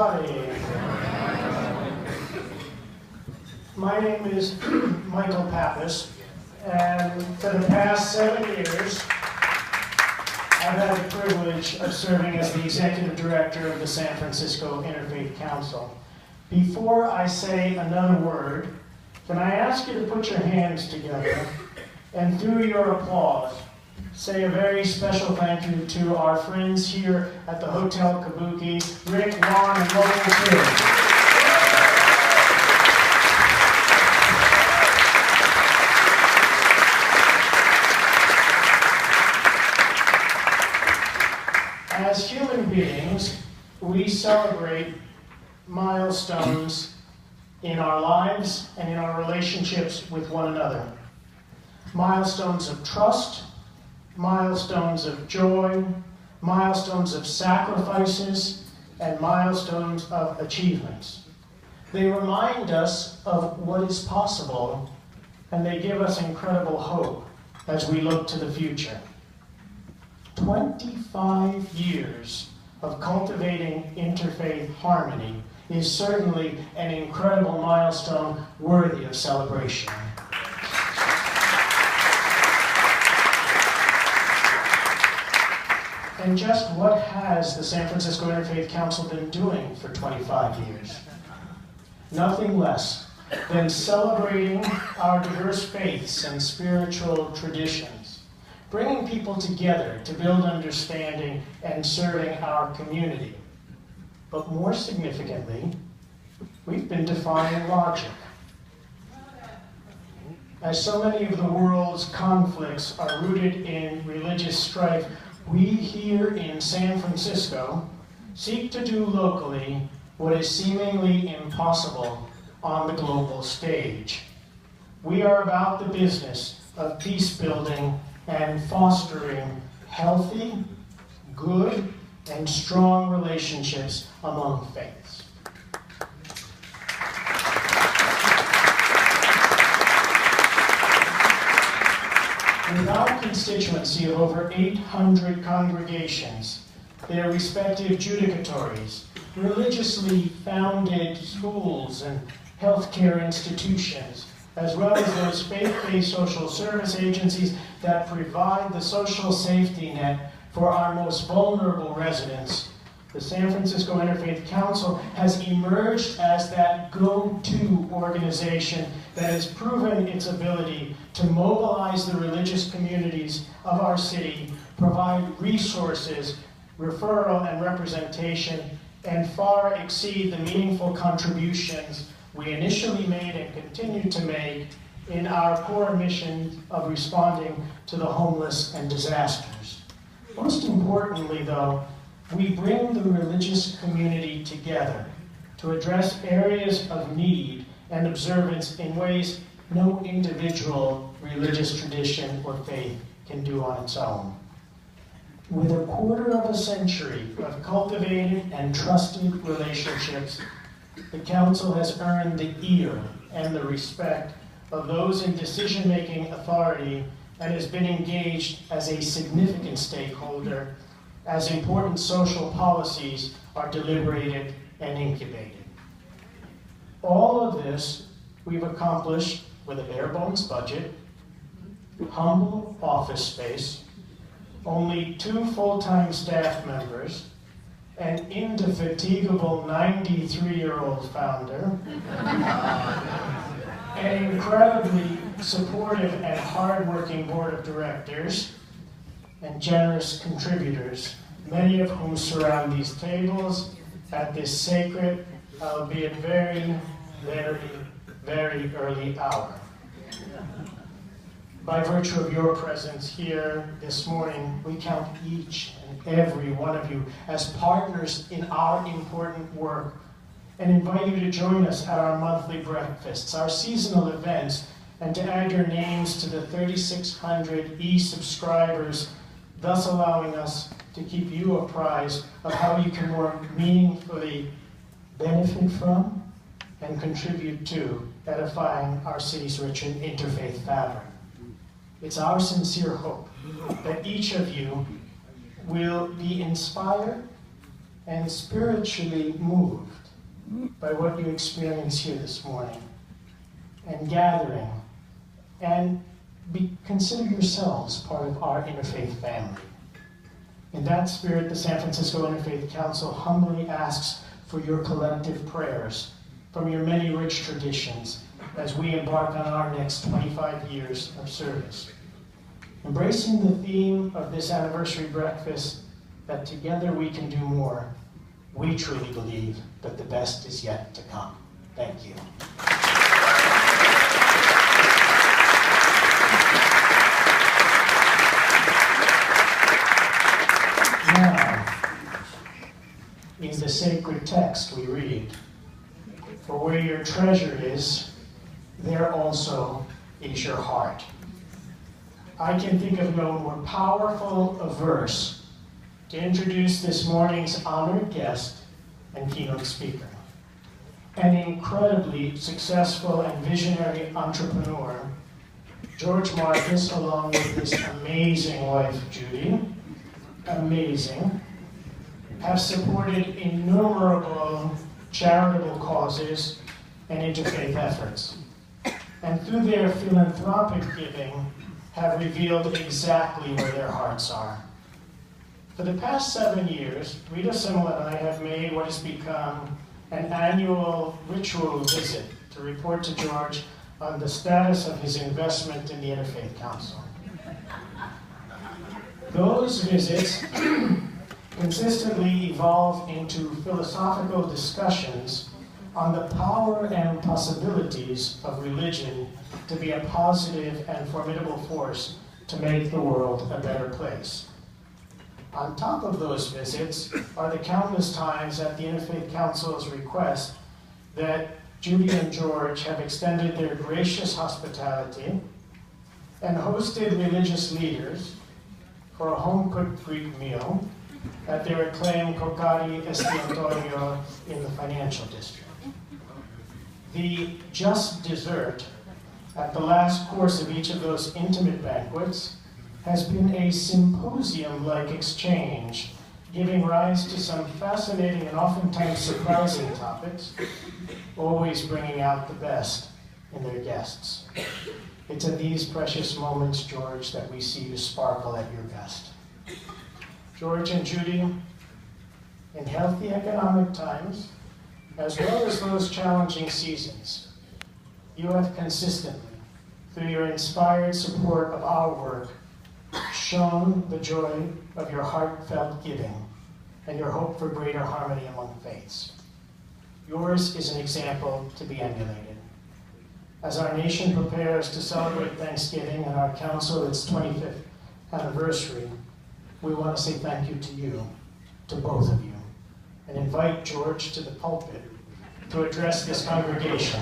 everybody. My name is Michael Pappas, and for the past 7 years, I've had the privilege of serving as the Executive Director of the San Francisco Interfaith Council. Before I say another word, can I ask you to put your hands together and through your applause, say a very special thank you to our friends here at the Hotel Kabuki, Rick, Ron, and local kids. As human beings, we celebrate milestones in our lives and in our relationships with one another. Milestones of trust, milestones of joy, milestones of sacrifices, and milestones of achievements. They remind us of what is possible, and they give us incredible hope as we look to the future. 25 years of cultivating interfaith harmony is certainly an incredible milestone worthy of celebration. And just what has the San Francisco Interfaith Council been doing for 25 years? Nothing less than celebrating our diverse faiths and spiritual traditions, bringing people together to build understanding and serving our community. But more significantly, we've been defying logic. As so many of the world's conflicts are rooted in religious strife, we here in San Francisco seek to do locally what is seemingly impossible on the global stage. We are about the business of peace building and fostering healthy, good, and strong relationships among faiths. With our constituency of over 800 congregations, their respective judicatories, religiously founded schools and healthcare institutions, as well as those faith-based social service agencies that provide the social safety net for our most vulnerable residents, the San Francisco Interfaith Council has emerged as that go-to organization that has proven its ability to mobilize the religious communities of our city, provide resources, referral, and representation, and far exceed the meaningful contributions we initially made and continue to make in our core mission of responding to the homeless and disasters. Most importantly, though, we bring the religious community together to address areas of need and observance in ways no individual religious tradition or faith can do on its own. With a quarter of a century of cultivated and trusted relationships, the Council has earned the ear and the respect of those in decision-making authority and has been engaged as a significant stakeholder as important social policies are deliberated and incubated. All of this we've accomplished with a bare-bones budget, humble office space, only 2 full-time staff members, an indefatigable 93-year-old founder, an incredibly supportive and hardworking board of directors, and generous contributors, many of whom surround these tables at this sacred, albeit very, very, very early hour. By virtue of your presence here this morning, we count each and every one of you as partners in our important work and invite you to join us at our monthly breakfasts, our seasonal events, and to add your names to the 3,600 e-subscribers, thus allowing us to keep you apprised of how you can more meaningfully benefit from and contribute to edifying our city's rich and interfaith fabric. It's our sincere hope that each of you will be inspired and spiritually moved by what you experienced here this morning, and gathering, and consider yourselves part of our interfaith family. In that spirit, the San Francisco Interfaith Council humbly asks for your collective prayers from your many rich traditions as we embark on our next 25 years of service. Embracing the theme of this anniversary breakfast, that together we can do more, we truly believe that the best is yet to come. Thank you. Now, in the sacred text we read, "For where your treasure is, there also is your heart." I can think of no more powerful a verse to introduce this morning's honored guest and keynote speaker. An incredibly successful and visionary entrepreneur, George Marcus, along with his amazing wife, Judy, have supported innumerable charitable causes and interfaith efforts. And through their philanthropic giving, have revealed exactly where their hearts are. For the past 7 years, Rita Simmel and I have made what has become an annual ritual visit to report to George on the status of his investment in the Interfaith Council. Those visits consistently evolve into philosophical discussions on the power and possibilities of religion to be a positive and formidable force to make the world a better place. On top of those visits are the countless times at the Interfaith Council's request that Judy and George have extended their gracious hospitality and hosted religious leaders for a home-cooked Greek meal at their acclaimed Cocari Estiatorio in the financial district. The just dessert at the last course of each of those intimate banquets has been a symposium-like exchange, giving rise to some fascinating and oftentimes surprising topics, always bringing out the best in their guests. It's at these precious moments, George, that we see you sparkle at your best. George and Judy, in healthy economic times, as well as those challenging seasons, you have consistently, through your inspired support of our work, shown the joy of your heartfelt giving and your hope for greater harmony among faiths. Yours is an example to be emulated. As our nation prepares to celebrate Thanksgiving and our council its 25th anniversary, we want to say thank you to you, to both of you, and invite George to the pulpit to address this congregation.